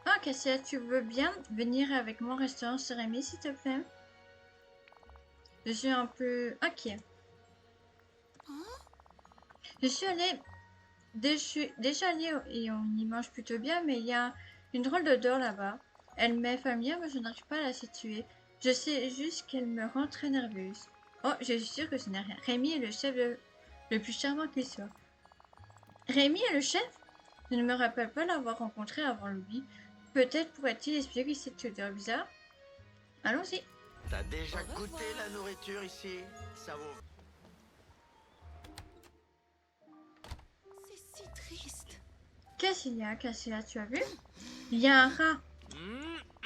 Ah, Cassia, tu veux bien venir avec moi au restaurant sur Rémi, s'il te plaît? Je suis un peu inquiet. Je suis allée, déjà allée et on y mange plutôt bien, mais il y a une drôle d'odeur là-bas. Elle m'est familière, mais je n'arrive pas à la situer. Je sais juste qu'elle me rend très nerveuse. Oh, je suis sûre que ce n'est rien. Rémi est le chef le plus charmant qu'il soit. Rémi est le chef? Je ne me rappelle pas l'avoir rencontré avant lui. Peut-être pourrait-il expliquer cette odeur bizarre? Allons-y. T'as déjà goûté la nourriture ici? Ça vaut... C'est si triste. Qu'est-ce qu'il y a, Cassia, tu as vu? Il y a un rat.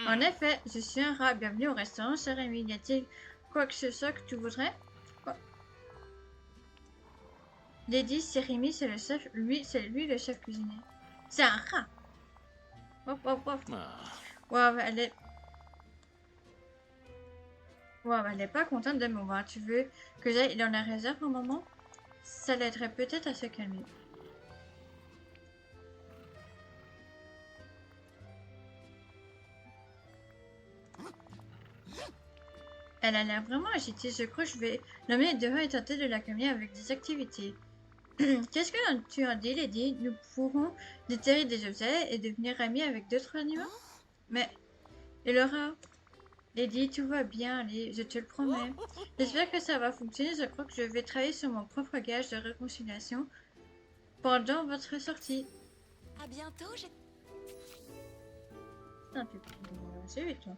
En effet, je suis un rat. Bienvenue au restaurant, cher Rémi. Y a-t-il quoi que ce soit que tu voudrais? Oh. Lady, c'est Rémi, c'est le chef. C'est lui le chef cuisinier. C'est un rat. Hop, hop, hop. Wow, elle est pas contente de me voir. Tu veux que j'aille dans la réserve un moment? Ça l'aiderait peut-être à se calmer. Elle a l'air vraiment agitée. Je crois que je vais l'emmener dehors et tenter de la calmer avec des activités. Qu'est-ce que tu as dit, Lady? Nous pourrons déterrer des objets et devenir amis avec d'autres animaux? Mais, et le rat? Lady, tout va bien, allez, je te le promets. J'espère que ça va fonctionner. Je crois que je vais travailler sur mon propre gage de réconciliation pendant votre sortie. À bientôt, Putain, c'est vite, toi.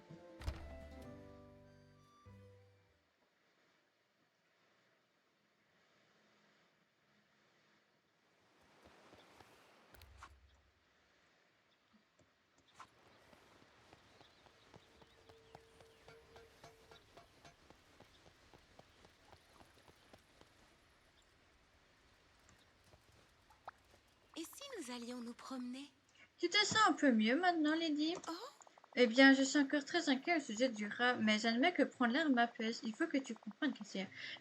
Et si nous allions nous promener? Tu te sens un peu mieux maintenant, Lady? Oh, Eh bien, je suis encore très inquiet au sujet du rat, mais j'admets que prendre l'air m'apaise. Il faut que tu comprennes que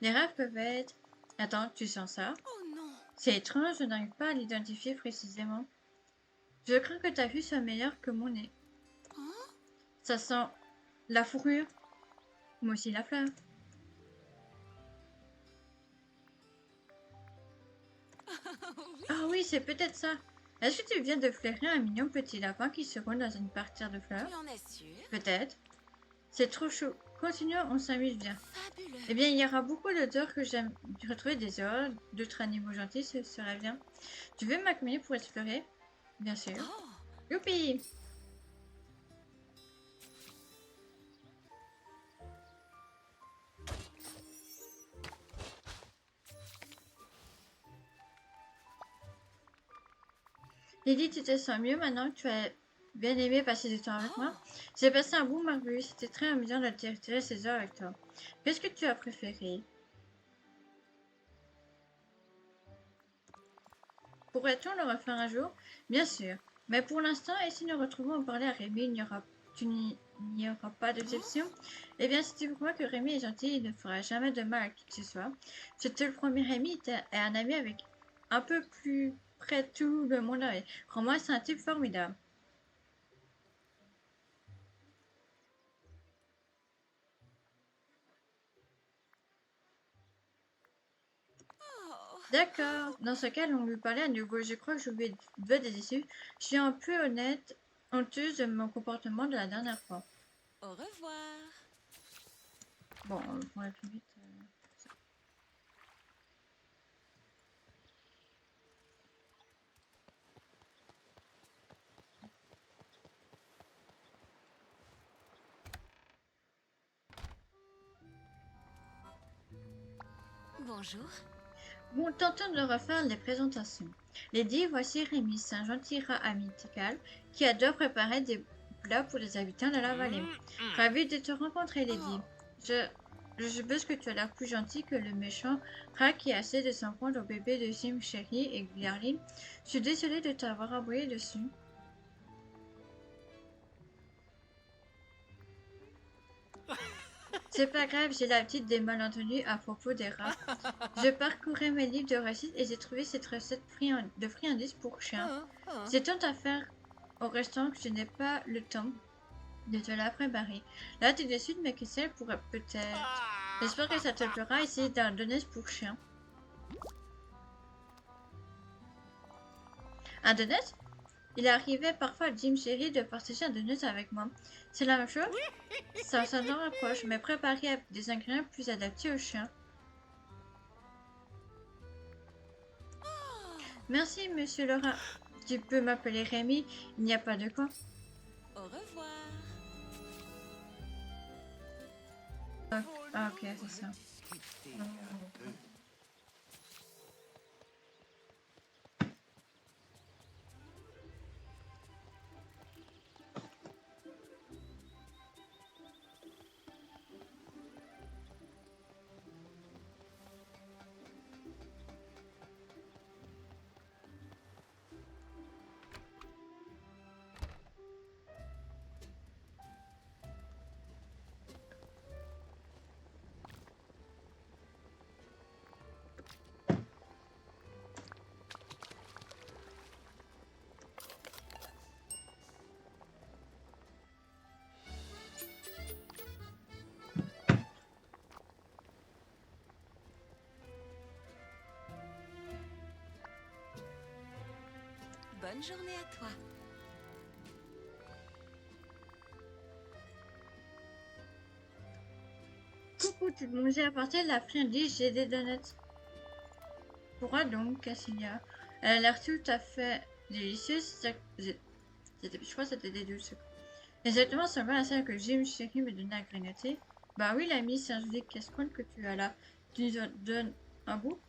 les rats peuvent être... Attends, tu sens ça? oh non. C'est étrange, je n'arrive pas à l'identifier précisément. Je crains que ta vue soit meilleure que mon nez. Oh, Ça sent la fourrure. Moi aussi la fleur. oui. Ah oui, c'est peut-être ça. Est-ce que tu viens de flairer un mignon petit lapin qui se roule dans une parterre de fleurs? Tu en es sûr? Peut-être. C'est trop chaud. Continuons, on s'amuse bien. Fabuleux. Eh bien, il y aura beaucoup d'odeurs que j'aime. Retrouver des odeurs d'autres animaux gentils, ce serait bien. Tu veux m'accompagner pour explorer? Bien sûr. Oh, Youpi! Lydie, tu te sens mieux maintenant que tu as bien aimé passer du temps avec moi? J'ai passé un bon merveilleux. C'était très amusant de tirer ces heures avec toi. Qu'est-ce que tu as préféré? Pourrait-on le refaire un jour? Bien sûr. Mais pour l'instant, et si nous retrouvons à parler à Rémi, il n'y aura pas d'exception? Eh bien, si tu crois que Rémi est gentil, il ne fera jamais de mal à qui que ce soit. Je te le promets, Rémi est un ami avec un peu plus près de tout le monde. Crois-moi, c'est un type formidable. oh. D'accord. Dans ce cas, on lui parlait à nouveau. Je crois que je lui veux des issues. Je suis un peu honteuse de mon comportement de la dernière fois. Au revoir. Bon, on va aller plus vite. Bonjour. Bon, tentons de refaire les présentations. Lady, voici Rémi, c'est un gentil rat amical qui adore préparer des plats pour les habitants de la vallée. Ravi de te rencontrer, Lady. Je suppose que tu as l'air plus gentil que le méchant rat qui essaie de s'en prendre au bébé de Sim, Chérie et Glarly. Je suis désolée de t'avoir aboyé dessus. C'est pas grave, j'ai l'habitude des malentendus à propos des rats. Je parcourais mes livres de recettes et j'ai trouvé cette recette de friandises pour chien. C'est tant à faire au restaurant que je n'ai pas le temps de te la préparer. Là, tu décides, mais qui sait, pourrait peut-être. J'espère que ça te plaira. Essayer d'un donut pour chien. Un donut? Il arrivait parfois à Jim Chéri de partager un donut avec moi. C'est la même chose? Ça s'en rapproche, mais préparé avec des ingrédients plus adaptés aux chiens. Merci, monsieur Laura. Tu peux m'appeler Rémi, il n'y a pas de quoi. Au revoir. Ah, ok, c'est ça. Discuter un peu. Bonne journée à toi. Coucou, tu peux manger à partir de l'après-midi, j'ai des donuts. Pourquoi donc, Cassilia? Elle a l'air tout à fait délicieuse. Je crois que c'était des dulces. Exactement semblant à celle que Jim Chéri me donnait à grignoter. Bah oui, l'ami, c'est un joli casse-croûte que tu as là. Tu nous en donnes un bout?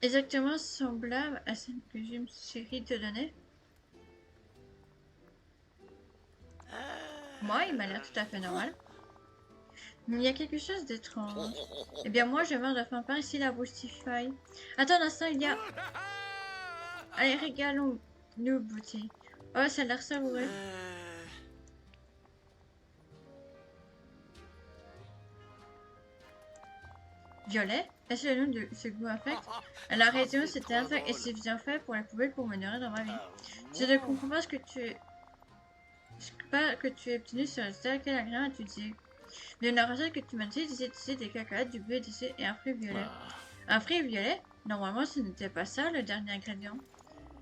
Exactement semblable à celle que Jim Chéri te donnait. Moi, il m'a l'air tout à fait normal. Mais il y a quelque chose d'étrange. Eh bien, moi, je meurs de faim par ici la Boostify. Attends un instant, il y a... Allez, régalons-nous, Booty. Oh, ça a l'air savoureux. Violet? Est-ce le nom de ce goût infect? Elle a raison, c'était infect et c'est bien fait pour la poubelle pour me nourrir dans ma vie. Je ne comprends pas ce que tu es... Pas que tu es obtenu sur le stade, quel ingrédient as-tu dit? Mais la recette que tu m'as dit disait des cacahuètes, du bleu et un fruit violet. Un fruit violet? Normalement, ce n'était pas ça, le dernier ingrédient.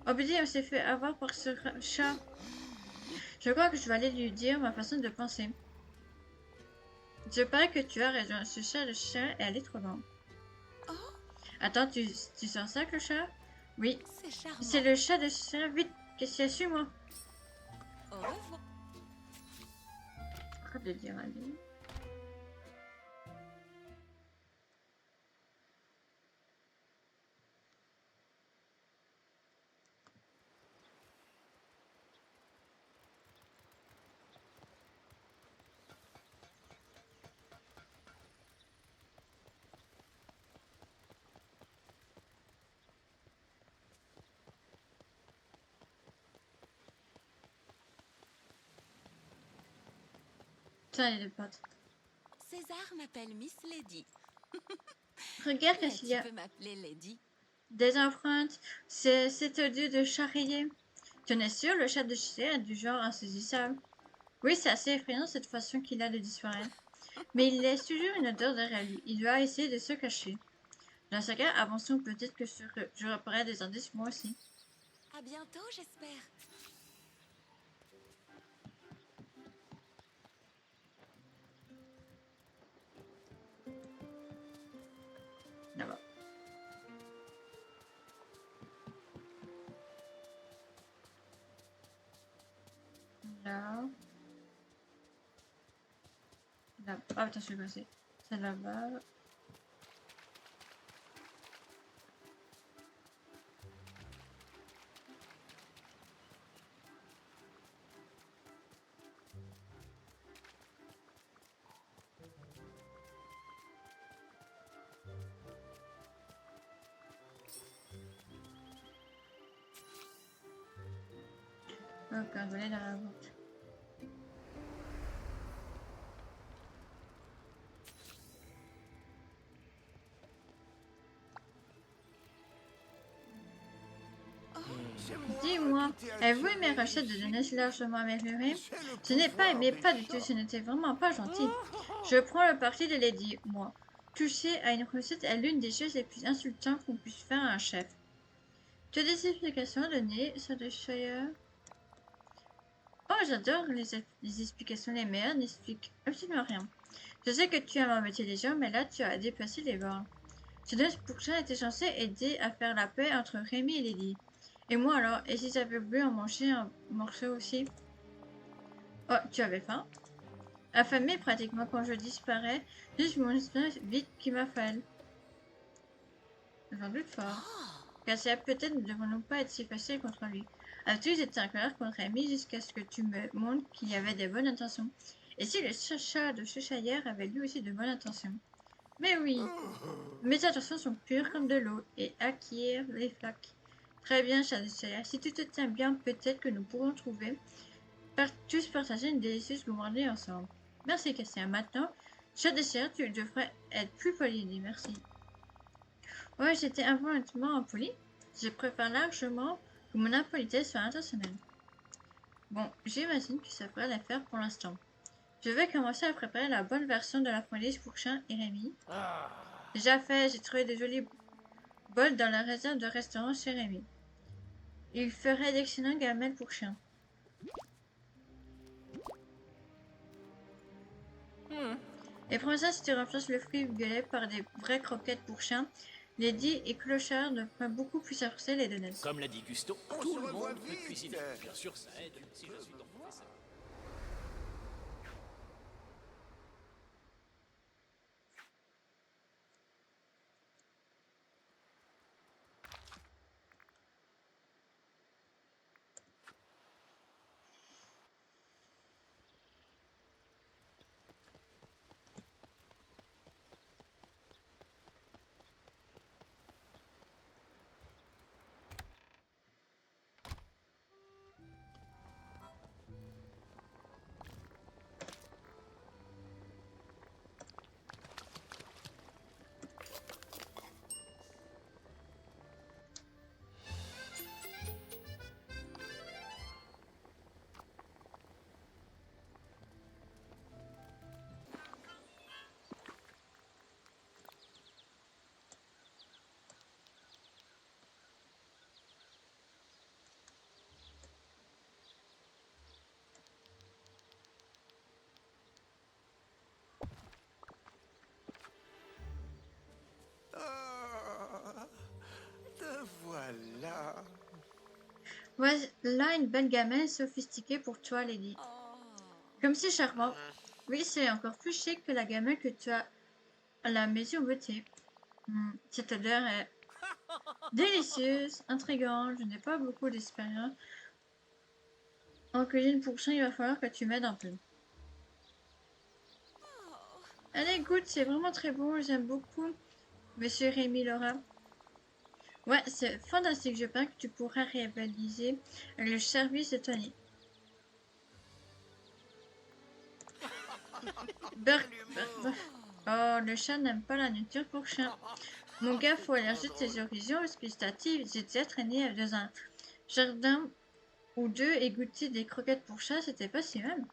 Oh putain, on s'est fait avoir par ce chat. Je crois que je vais aller lui dire ma façon de penser. Je parie que tu as raison, ce chat de chien est allé trop loin. Oh, Attends, tu sens ça, le chat? Oui, c'est charmant. c'est le chat de chien. Vite, qu'est-ce qu'il y a sur moi? Au revoir. Arrête de dire à lui. Tiens, les deux pattes. César m'appelle Miss Lady. Regarde, Mais qu'est-ce qu'il y tu a? peux m'appeler Lady. Des empreintes. C'est cet odieux de chat rayé. Tu en es sûr, le chat de chien est du genre insaisissable? Oui, c'est assez effrayant cette façon qu'il a de disparaître. Mais il laisse toujours une odeur derrière lui. Il doit essayer de se cacher. Dans ce cas, avançons peut-être que je repérerai des indices moi aussi. À bientôt, j'espère. Là-bas. Là. Là. Ah putain, je suis passé. C'est là-bas. Ok, on va aller dans la porte. C'est moi. Dis moi. Avez-vous aimé Rachel de Dennis largement améliorée? Je n'ai pas aimé, pas du tout, ce n'était vraiment pas gentil. Je prends le parti de Lady, moi. Toucher à une recette est l'une des choses les plus insultantes qu'on puisse faire à un chef. Tu as des explications à donner, Shire? Oh, j'adore les explications. Les meilleures n'expliquent absolument rien. Je sais que tu aimes embêter les gens, mais là, tu as dépassé les bornes. Ce Dennis Pourchain était censé aider à faire la paix entre Rémi et Lady. Et moi alors, et si j'avais voulu en manger un morceau aussi? Oh, tu avais faim? Affamé pratiquement quand je disparais, juste mon espèce vite qui m'affale. J'en doute fort. Car c'est peut-être ne devons-nous pas être si faciles contre lui. As-tu été en colère contre Amy jusqu'à ce que tu me montres qu'il y avait des bonnes intentions? Et si le chat de Cheshire avait lui aussi de bonnes intentions? Mais oui, mes intentions sont pures comme de l'eau et acquièrent les flaques. Très bien, chat de Cheshire, si tu te tiens bien, peut-être que nous pourrons trouver tous partager une délicieuse gourmandise ensemble. Merci, Cassia. Maintenant, chat de Cheshire, tu devrais être plus poli, dit merci. Ouais, j'étais involontairement impoli. Je préfère largement que mon impolitesse soit intentionnelle. Bon, j'imagine que ça fera l'affaire pour l'instant. Je vais commencer à préparer la bonne version de la police pour Chin et Rémi. Déjà fait, j'ai trouvé de jolis bols dans la réserve de restaurant chez Rémi. Il ferait d'excellents gamelles pour chien. Et prends ça si tu remplaces le fruit violet par des vraies croquettes pour chien. Lady et Clochard devraient beaucoup plus apprécier les donuts. Comme l'a dit Gusto, On tout se le revoit monde peut vite. cuisiner. Bien sûr, ça aide si je suis ton professeur. Ah, te voilà. Voilà une belle gamelle sophistiquée pour toi, Lady. Oh. Comme c'est charmant. Oui, c'est encore plus chic que la gamelle que tu as à la maison beauté. Cette odeur est délicieuse, intrigante. Je n'ai pas beaucoup d'expérience en cuisine pour ça. Il va falloir que tu m'aides un peu. Allez, goûte, c'est vraiment très bon. J'aime beaucoup, Monsieur Rémi Laura. Ouais, c'est fantastique. Je pense que tu pourras rivaliser avec le service de Tony. Oh, le chat n'aime pas la nourriture pour chien. Mon gars, faut allergique de ses origines gustatives. J'ai déjà traîné dans un jardin ou deux et goûté des croquettes pour chat, c'était pas si mal.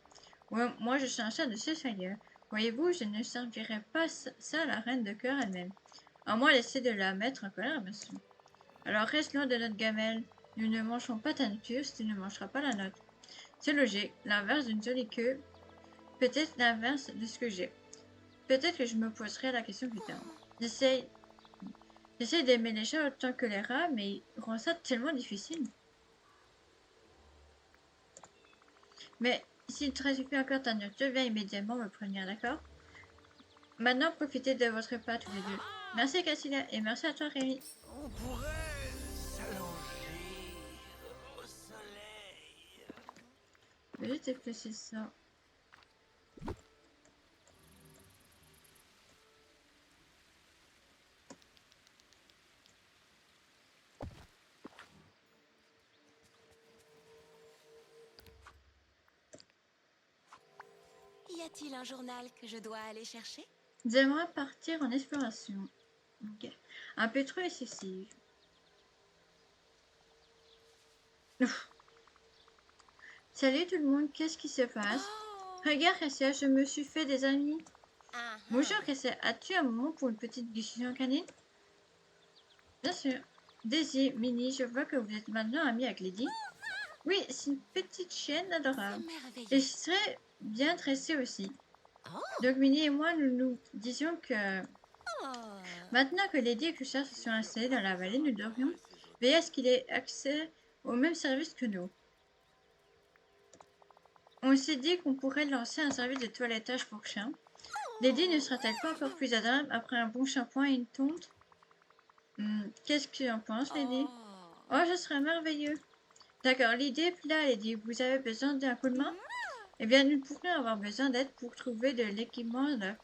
Ouais, moi, je suis un chat de Cheshire. Voyez-vous, je ne servirai pas ça à la reine de cœur elle-même. À moins d'essayer de la mettre en colère, bien sûr. Alors reste loin de notre gamelle. Nous ne mangerons pas ta nourriture si tu ne mangeras pas la nôtre. C'est logique, l'inverse d'une jolie queue. Peut-être l'inverse de ce que j'ai. Peut-être que je me poserai la question plus tard. J'essaie d'aimer les chats autant que les rats, mais ils rendent ça tellement difficile. Mais s'il te suffit encore ta nourriture, viens immédiatement me prévenir, d'accord? Maintenant, profitez de votre repas tous les deux. Merci Cassilia et merci à toi Rémi. On pourrait s'allonger au soleil. Je vais juste effacer ça. Y a-t-il un journal que je dois aller chercher? J'aimerais partir en exploration. Ok. Un peu trop excessif. Salut tout le monde, qu'est-ce qui se passe? Oh. Regarde, Cassia, je me suis fait des amis. Ah, Bonjour, Cassia, as-tu un moment pour une petite discussion canine? Bien sûr. Daisy, Minnie, je vois que vous êtes maintenant amis avec Lady. Oui, c'est une petite chienne c'est adorable. merveilleux. Et je serais bien dressée aussi. Oh. Donc Minnie et moi, nous nous disions que Oh. maintenant que Lady et Richard se sont installés dans la vallée, nous devrions veiller à ce qu'il ait accès au même service que nous. On s'est dit qu'on pourrait lancer un service de toilettage pour chiens. Lady ne sera-t-elle pas encore plus adorable après un bon shampoing et une tonte? Qu'est-ce que tu en penses, Lady? Oh. Oh, ce serait merveilleux. D'accord, l'idée là, Lady, vous avez besoin d'un coup de main? Eh bien, nous pourrions avoir besoin d'aide pour trouver de l'équipement neuf.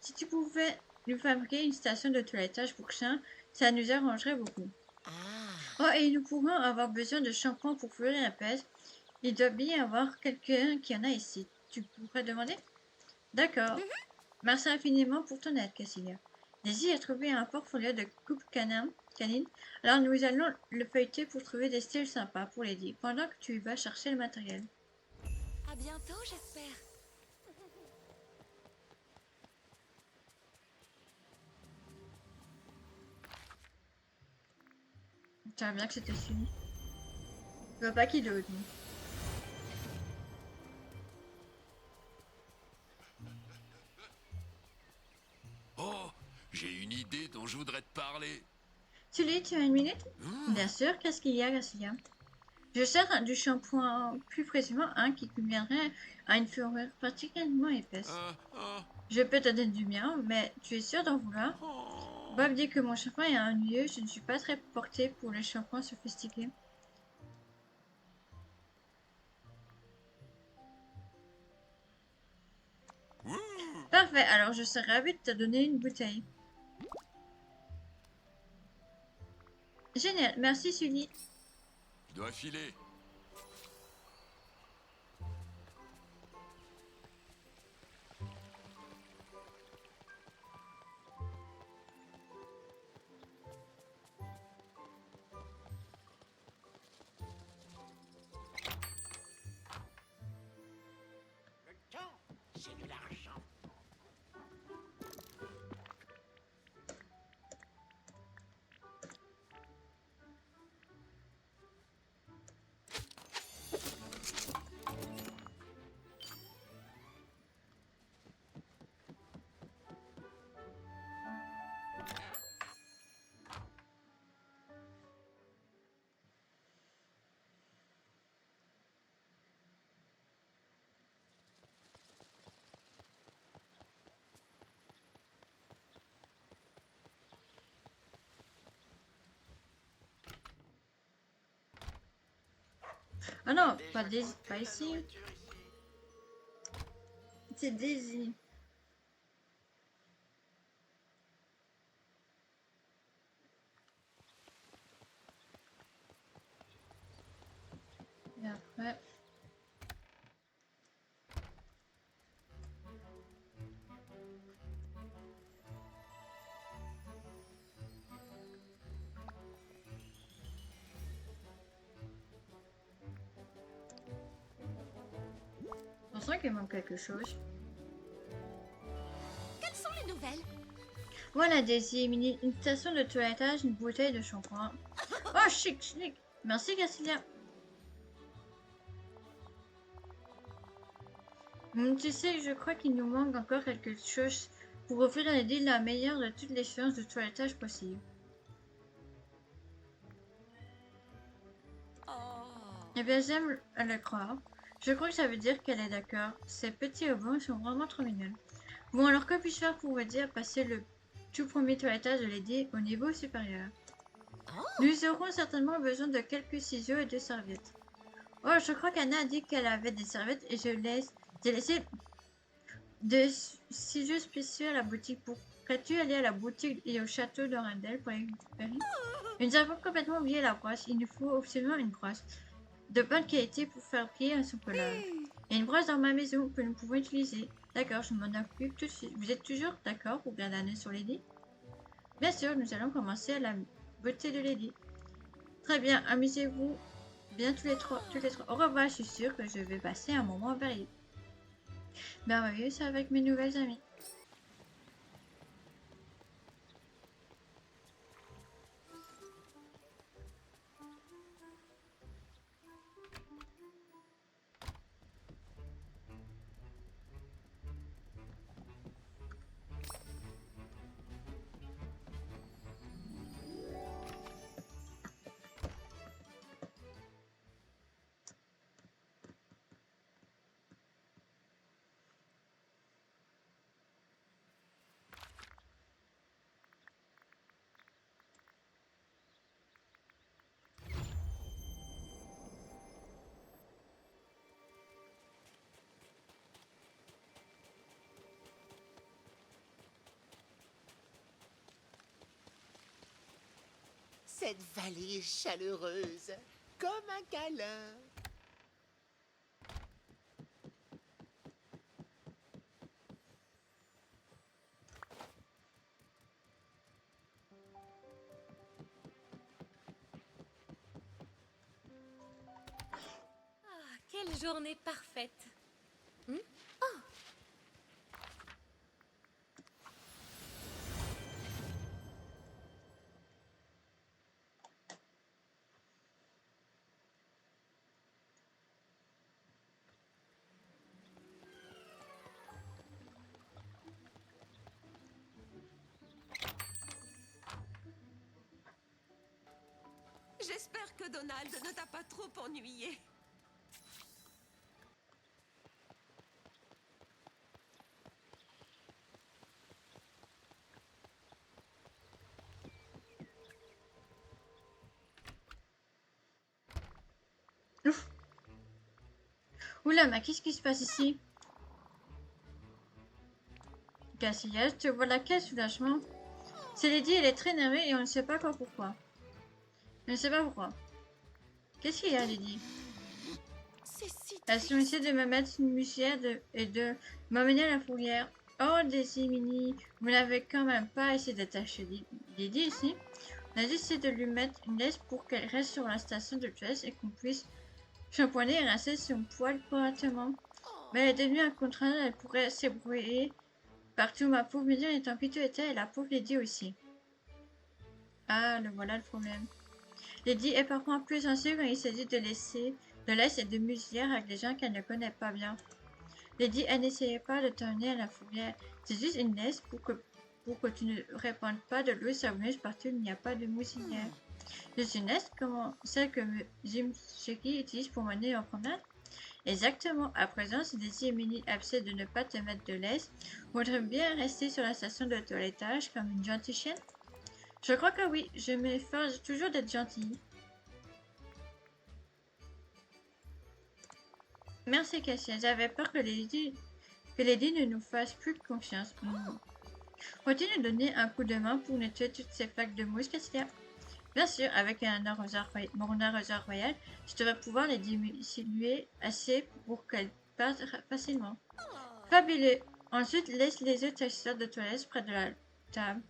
Si tu pouvais nous fabriquer une station de toilettage pour chiens, ça nous arrangerait beaucoup. Ah. Oh, et nous pourrons avoir besoin de shampoing pour fleurir la peste. Il doit bien y avoir quelqu'un qui en a ici. Tu pourrais demander? D'accord. Merci infiniment pour ton aide, Cassilia. Daisy a trouvé un portfolio de canine. Alors nous allons le feuilleter pour trouver des styles sympas pour Lady, pendant que tu vas chercher le matériel. À bientôt, j'espère. Tu savais bien que c'était fini. Je vois pas qui d'autre. Non. Oh, j'ai une idée dont je voudrais te parler. Sully, tu as une minute? Bien sûr, qu'est-ce qu'il y a, Cassilia? Je cherche du shampoing, plus précisément un qui conviendrait à une fourrure particulièrement épaisse. Je peux te donner du mien, mais tu es sûr d'en vouloir? Bob dit que mon shampoing est ennuyeux, je ne suis pas très portée pour les shampoings sophistiqués. Parfait, alors je serais ravie de te donner une bouteille. Génial, merci Sully. Je dois filer. Le temps, c'est de l'argent. Ah non, Déjà pas goûté Daisy, pas la ici. nourriture ici? C'est Daisy. Et après... On sent qu'il manque quelque chose. Quelles sont les nouvelles? Voilà Daisy, une station de toilettage, une bouteille de shampoing. Oh, chic, chic. Merci Cassilia. Tu sais, je crois qu'il nous manque encore quelque chose pour offrir à Lady la meilleure de toutes les séances de toilettage possibles. Oh. Eh bien, j'aime le croire. Je crois que ça veut dire qu'elle est d'accord. Ces petits haubans sont vraiment trop mignons. Bon, alors que puis-je faire pour aider à passer le tout premier toilettage de Lady au niveau supérieur? Nous aurons certainement besoin de quelques ciseaux et de serviettes. Oh, je crois qu'Anna a dit qu'elle avait des serviettes et j'ai laissé des ciseaux spéciaux à la boutique. Pourrais-tu aller à la boutique et au château d'Orendel pour les récupérer? Nous avons complètement oublié la brosse. Il nous faut absolument une brosse de bonne qualité pour faire plier son collage. Il y a une brosse dans ma maison que nous pouvons utiliser. D'accord, je m'en occupe tout de suite. Vous êtes toujours d'accord pour bien l'année sur Lady? Bien sûr, nous allons commencer à la beauté de Lady. Très bien, amusez-vous bien tous les trois. Au revoir, je suis sûre que je vais passer un moment merveilleux avec mes nouvelles amies. Cette vallée est chaleureuse, comme un câlin. Ah, quelle journée parfaite. J'espère que Donald ne t'a pas trop ennuyé. Ouf. Oula, mais qu'est-ce qui se passe ici? Cassillages, tu vois quel soulagement. C'est Lady, elle est très énervée et on ne sait pas pourquoi. Je ne sais pas pourquoi. Qu'est-ce qu'il y a, Lady? C'est si Elle se essaie de me mettre une musière et de m'amener à la fourrière. Oh, Daisy Mini, vous n'avez quand même pas essayé d'attacher Lady ici. On a essayé de lui mettre une laisse pour qu'elle reste sur la station de Jess et qu'on puisse shampoiner et rincer son poil correctement. Mais elle est devenue incontrôlable, elle pourrait s'ébrouiller partout. Ma pauvre médium est en piteux état et la pauvre Lady aussi. Ah, le voilà le problème. Lady est parfois plus sensible quand il s'agit de laisse et de musière avec des gens qu'elle ne connaît pas bien. Lady, elle n'essayait pas de t'emmener à la fourrière. C'est juste une laisse pour que tu ne répandes pas de l'eau savonneuse partout où il n'y a pas de moussinière. Juste une laisse comme celle que Jim Shaky utilise pour mener en promenade. Exactement. À présent, si Daisy et Minnie essaient de ne pas te mettre de laisse, voudrais bien rester sur la station de toilettage comme une gentille chienne. Je crois que oui, je m'efforce toujours d'être gentille. Merci Cassia, j'avais peur que Lady ne nous fasse plus de confiance. Peux-tu nous donner un coup de main pour nettoyer toutes ces plaques de mousse, Cassia? Bien sûr, avec mon arroseur royal, je devrais pouvoir les diminuer assez pour qu'elles partent facilement. Fabuleux! Ensuite, laisse les autres accessoires de toilette près de la table.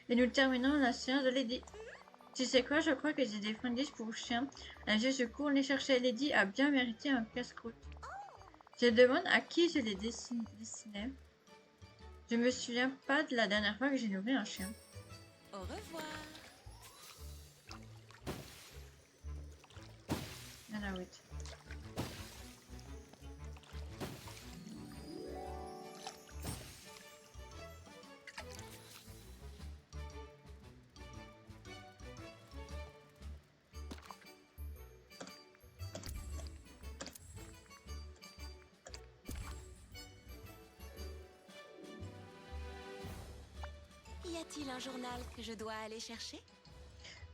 Et nous terminons la séance de Lady. Tu sais quoi, je crois que j'ai des friandises pour chien. Allez, je cours les chercher. Lady a bien mérité un casse-croûte. Je demande à qui je les dessinais. Je me souviens pas de la dernière fois que j'ai nourri un chien. Au revoir. Ah oui. Y a-t-il un journal que je dois aller chercher?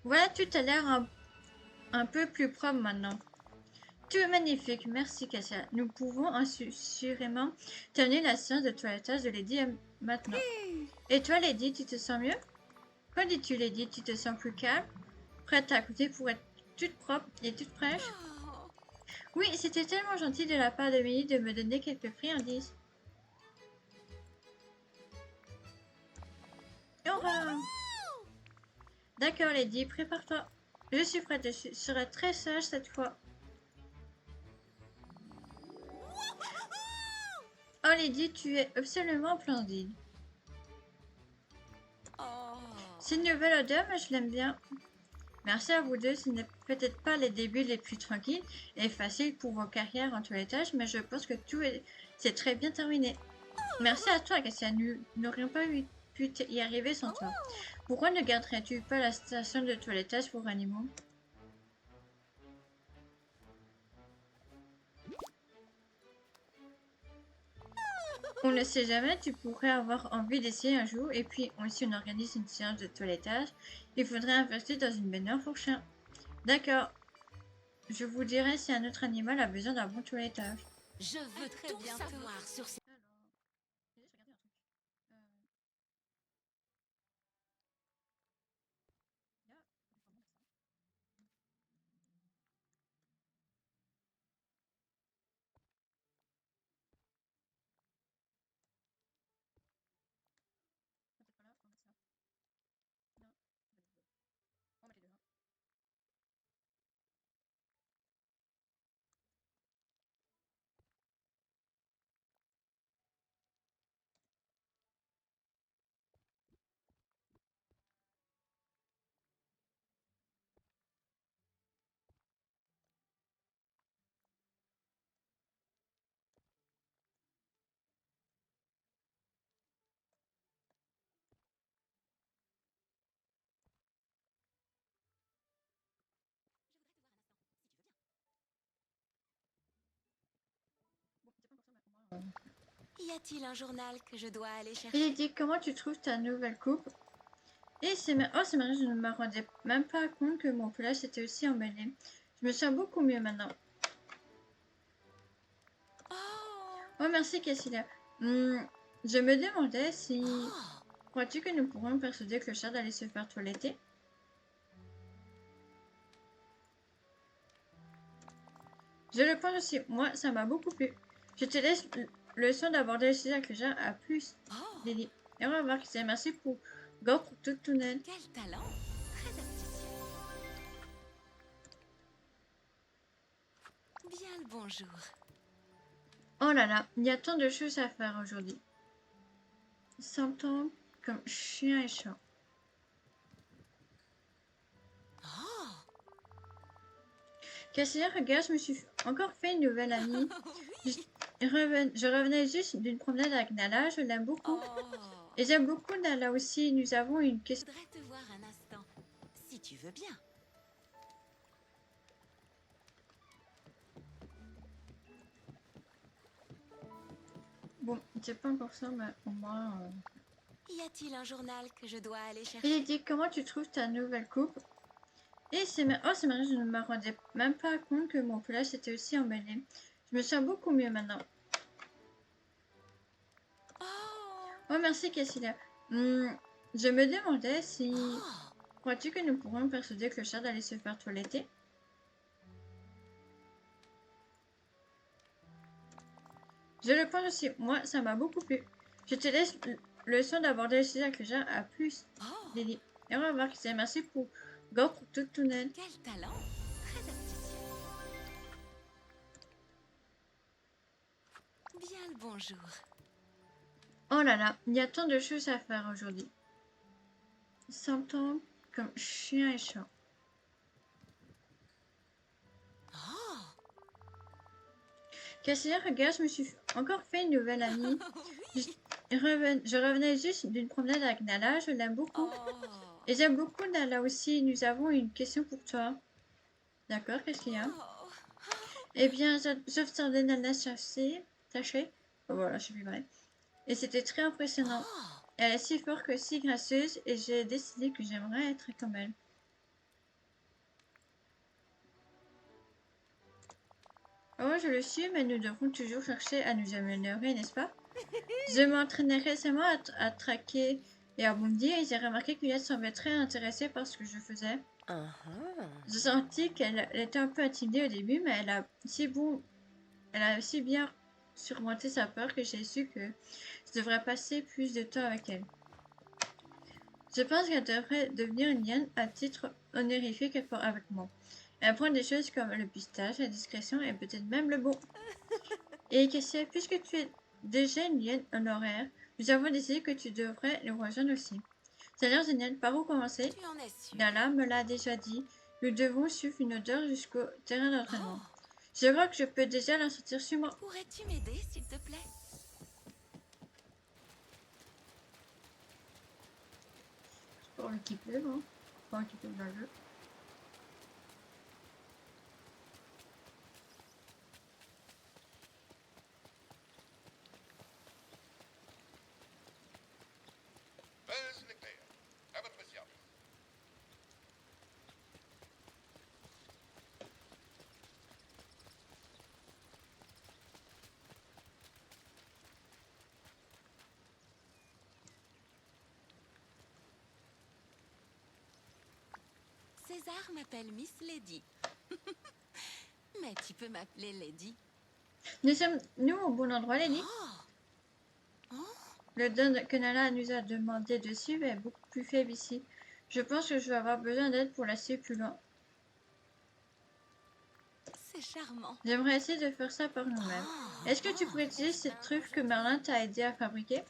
Voilà, tout a l'air un peu plus propre maintenant. Tout est magnifique, merci Cassia. Nous pouvons assurément terminer la séance de toilettage de Lady maintenant. Et toi Lady, tu te sens mieux? Qu'en dis-tu Lady, tu te sens plus calme? Prête à côté pour être toute propre et toute fraîche? Oh. Oui, c'était tellement gentil de la part de Millie de me donner quelques friandises. Hurrah! D'accord Lady, prépare-toi. Je suis prête, je serai très sage cette fois. Lydie, tu es absolument splendide. Oh. C'est une nouvelle odeur, mais je l'aime bien. Merci à vous deux, ce n'est peut-être pas les débuts les plus tranquilles et faciles pour vos carrières en toilettage, mais je pense que c'est très bien terminé. Merci à toi, Cassia, nous n'aurions pas pu y arriver sans toi. Pourquoi ne garderais-tu pas la station de toilettage pour animaux? On ne sait jamais, tu pourrais avoir envie d'essayer un jour, et puis si on organise une séance de toilettage, il faudrait investir dans une baignoire pour chien. D'accord, je vous dirai si un autre animal a besoin d'un bon toilettage. Je veux tout savoir sur ces... Y a-t-il un journal que je dois aller chercher? Lydie, comment tu trouves ta nouvelle coupe? Et c'est marrant, je ne me rendais même pas compte que mon pelage était aussi emmêlé. Je me sens beaucoup mieux maintenant. Oh, merci, Cassilia. Je me demandais si... Crois-tu que nous pourrons persuader Clochard d'aller se faire toiletter? Je le pense aussi. Moi, ça m'a beaucoup plu. Je te laisse le soin d'aborder le sujet avec Clochard. À plus, Lily. Et au revoir, Cassilia. Merci pour toute ton aide. Quel talent! Très astucieux. Bien le bonjour. Oh là là, il y a tant de choses à faire aujourd'hui. Symptômes comme chien et chat. Oh! Cassilia, regarde, je me suis encore fait une nouvelle amie. Je revenais juste d'une promenade avec Nala, je l'aime beaucoup. Oh! Et j'aime beaucoup Nala aussi. Nous avons une Je question. voudrais te voir un instant, si tu veux bien. Bon, c'est pas encore ça, mais au moins... Y a-t-il un journal que je dois aller chercher? Lydie, comment tu trouves ta nouvelle coupe? Et c'est marrant, je ne me rendais même pas compte que mon pelage était aussi emmêlé. Je me sens beaucoup mieux maintenant. Oh, merci, Cassilia. Je me demandais si... Crois-tu que nous pourrons persuader Clochard d'aller se faire toiletter? Je le pense aussi. Moi, ça m'a beaucoup plu. Je te laisse le soin d'aborder le sujet avec Clochard. À plus, Lily. Et au revoir, Cassilia. Merci pour toute ton aide. Quel talent! Très astucieux. Bien le bonjour. Oh là là, il y a tant de choses à faire aujourd'hui. Symptômes comme chien et chat. Oh! Cassilia, regarde, je me suis encore fait une nouvelle amie. Je revenais juste d'une promenade avec Nala, je l'aime beaucoup. Oh! Et j'aime beaucoup Nala aussi. Nous avons une question pour toi. D'accord, qu'est-ce qu'il y a? Oh! Eh bien, j'observais Nala tâcher. Oh, voilà, je suis vrai. Et c'était très impressionnant. Elle est si forte que si gracieuse et j'ai décidé que j'aimerais être comme elle. Oh, je le suis, mais nous devons toujours chercher à nous améliorer, n'est-ce pas? Je m'entraînais récemment à traquer et à bondir et j'ai remarqué qu'Yad semblait très intéressée par ce que je faisais. J'ai senti qu'elle était un peu intimidée au début, mais elle a si bien surmonté sa peur que j'ai su que je devrais passer plus de temps avec elle. Je pense qu'elle devrait devenir une hyène à titre honorifique avec moi. Elle apprend des choses comme le pistache, la discrétion et peut-être même le bon. Et Cassia, puisque tu es déjà une ligne honoraire. Nous avons décidé que tu devrais le rejoindre aussi. Ça a l'air génial. Par où commencer? Tu en es sûr? Nala me l'a déjà dit. Nous devons suivre une odeur jusqu'au terrain d'entraînement. Oh, Je crois que je peux déjà la sentir sur moi. pourrais-tu m'aider, s'il te plaît? Pour l'équiper, non? Pour équiper le jeu. Buzz l'éclair. À votre service. César m'appelle Miss Lady. Mais tu peux m'appeler Lady. Nous sommes, nous, au bon endroit, Lenny. Oh, Le don que Nala nous a demandé de suivre est beaucoup plus faible ici. Je pense que je vais avoir besoin d'aide pour la suivre plus loin. c'est charmant. J'aimerais essayer de faire ça par nous-mêmes. Oh, Est-ce que tu pourrais utiliser cette truffe que Merlin t'a aidé à fabriquer?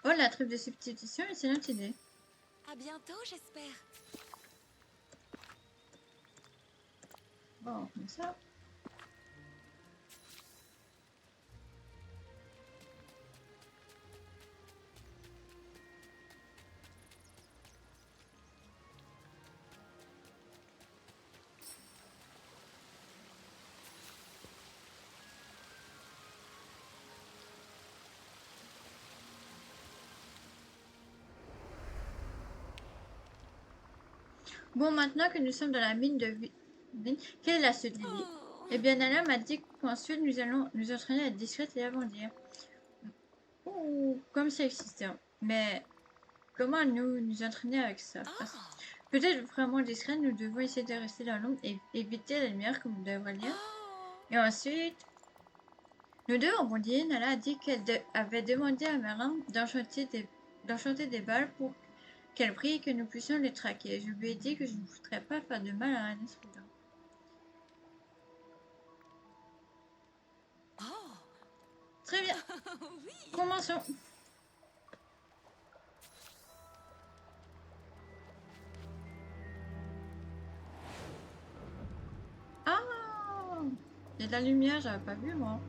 Oh, la truffe de substitution, excellente idée. à bientôt, j'espère. Bon, comme ça. Bon, maintenant que nous sommes dans la mine de Vin, quelle est la suite, Lily? Oh, Eh bien, Nala m'a dit qu'ensuite nous allons nous entraîner à être discrète et avant dire. Ouh, comme c'est excitant. Mais comment nous entraîner avec ça? oh, Peut-être vraiment discret, nous devons essayer de rester dans l'ombre et éviter la lumière comme vous devriez lire. oh. Et ensuite, nous deux en bondier, Nala a dit qu'elle avait demandé à Merlin d'enchanter des balles pour qu'elle prie et que nous puissions les traquer. Je lui ai dit que je ne voudrais pas faire de mal à un esprit d'homme. Oh, Très bien, oui. commençons. Ah! Il y a de la lumière, j'avais pas vu moi.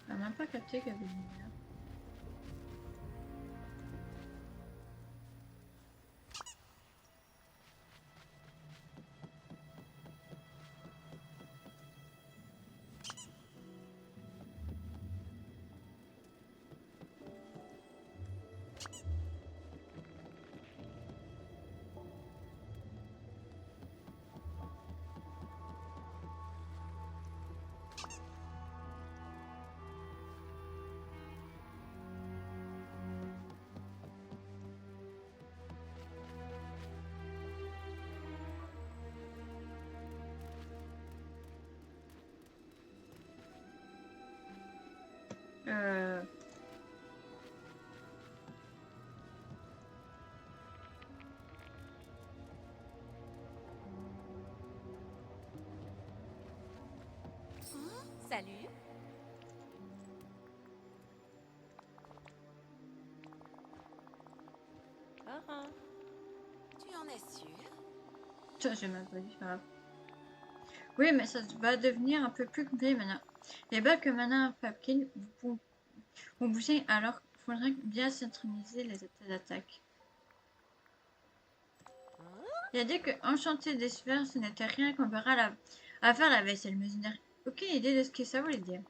Elle m'a même pas capté qu'il y avait de la lumière. Euh... Salut. Tu en es sûr? Ça, j'ai même pas dit ça. Oui, mais ça va devenir un peu plus compliqué maintenant. Les balles que Mana fabrique vont bouger, alors il faudrait bien synchroniser les états d'attaque. Il a dit que enchanter des sphères, ce n'était rien comparé à faire la vaisselle. Mais je n'ai aucune idée de ce que ça voulait dire.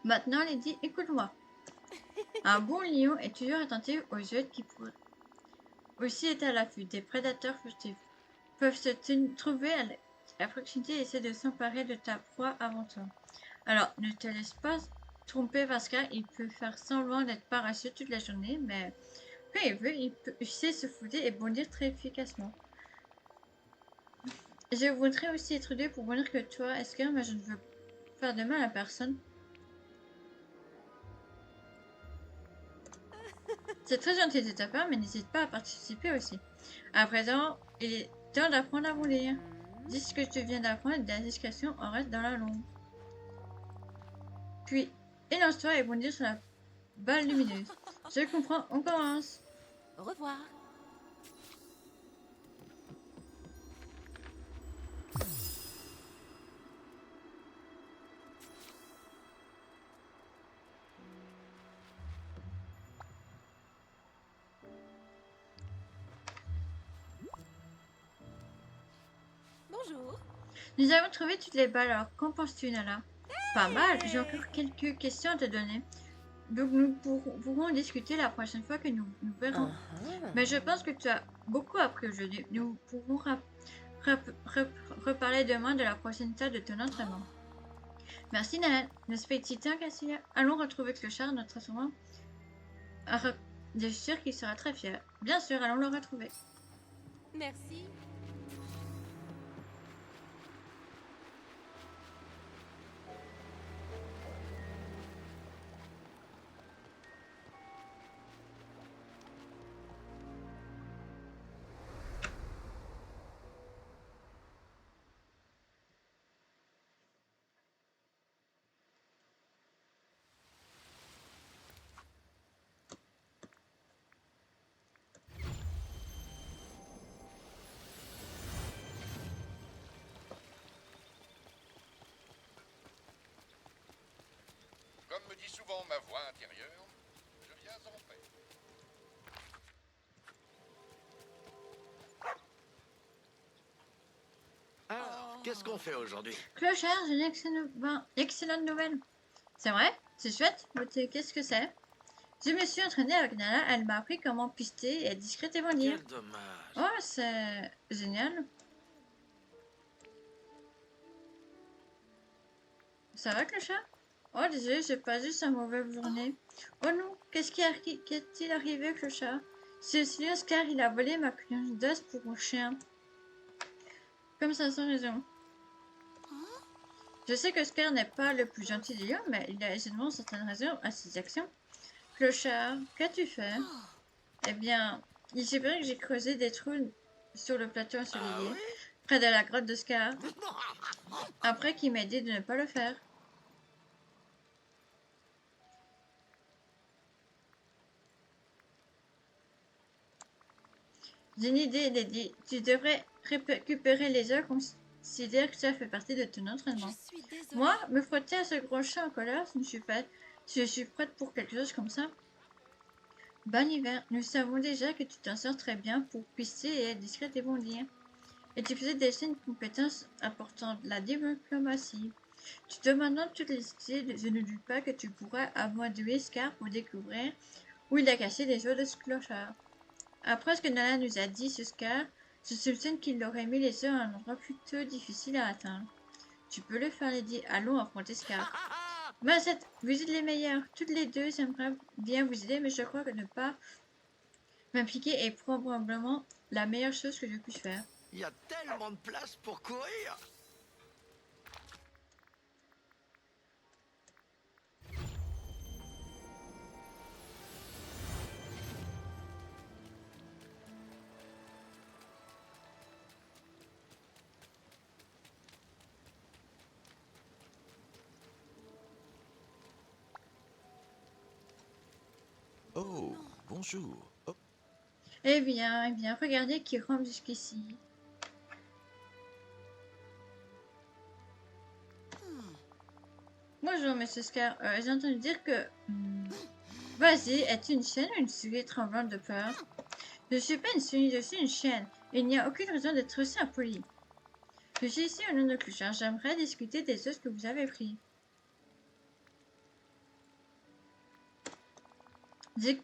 Maintenant, Lady, écoute-moi. Un bon lion est toujours attentif aux jeux qui pourraient aussi être à l'affût. Des prédateurs furtifs peuvent se trouver à proximité et essayer de s'emparer de ta proie avant toi. Alors, ne te laisse pas tromper parce qu'il peut faire semblant d'être paresseux toute la journée, mais quand il veut, il sait se foutre et bondir très efficacement. Je voudrais aussi être deux pour bondir que toi, Esker, mais je ne veux faire de mal à personne. C'est très gentil de ta part, mais n'hésite pas à participer aussi. À présent, il est temps d'apprendre à voler. Dis ce que tu viens d'apprendre et de la discrétion, on reste dans la longue. Puis, élance-toi et bondir sur la balle lumineuse. Je comprends, on commence. Au revoir. Bonjour. Nous avons trouvé toutes les balles, alors qu'en penses-tu, Nala? Pas mal, j'ai encore quelques questions à te donner. Donc nous pourrons discuter la prochaine fois que nous nous verrons. Mais je pense que tu as beaucoup appris aujourd'hui. Nous pourrons reparler demain de la prochaine étape de ton entraînement. Merci Nala, n'est-ce pas excitant, Cassia? Allons retrouver Clochard, notre assommant. Je suis sûre qu'il sera très fier. Bien sûr, allons le retrouver. Merci. Comme me dit souvent ma voix intérieure, je viens en paix. Alors, qu'est-ce qu'on fait aujourd'hui? Clochard, j'ai une excellente nouvelle. C'est vrai? C'est chouette? Mais qu'est-ce que c'est? Je me suis entraînée avec Nala, elle m'a appris comment pister et être discrète et bondir. Quel dommage. Oh, c'est génial. Ça va, Clochard? Oh, désolé, j'ai pas juste une mauvaise journée. Oh non, qu'est-il arrivé, Clochard? C'est silence car il a volé ma clé d'os pour mon chien. Comme ça, sans raison. Je sais que Scar n'est pas le plus gentil des lions, mais il a aisément certaines raisons à ses actions. Clochard, qu'as-tu fait? Eh bien, il s'est vrai que j'ai creusé des trous sur le plateau ensoleillé, près de la grotte de Scar, après qu'il m'a dit de ne pas le faire. J'ai une idée, Lady. Tu devrais récupérer les œufs. Considère que ça fait partie de ton Je entraînement. suis désolée. Moi, me frotter à ce gros chat en colère, je suis prête pour quelque chose comme ça. Bon hiver, nous savons déjà que tu t'en sors très bien pour pisser et être discrète et bondir. Et tu faisais déjà une compétence importante, la diplomatie. Tu te maintenant toutes les idées, je ne doute pas que tu pourras amadouer Scar pour découvrir où il a caché les œufs de ce clochard. Après ce que Nala nous a dit sur Scar, je soupçonne qu'il aurait mis les œufs à un endroit plutôt difficile à atteindre. Tu peux le faire, Lady. Allons affronter Scar. Mais vous êtes les meilleurs. Toutes les deux, j'aimerais bien vous aider, mais je crois que ne pas m'impliquer est probablement la meilleure chose que je puisse faire. Il y a tellement de place pour courir. Oh, bonjour. Oh, Eh bien, regardez qui rampe jusqu'ici. Bonjour, monsieur Scar. J'ai entendu dire que... Vas-y, es-tu une chienne ou une souris tremblante de peur? Je suis pas une souris, je suis une chienne. Il n'y a aucune raison d'être aussi impoli. Je suis ici au nom de Clochard. J'aimerais discuter des os que vous avez pris. Je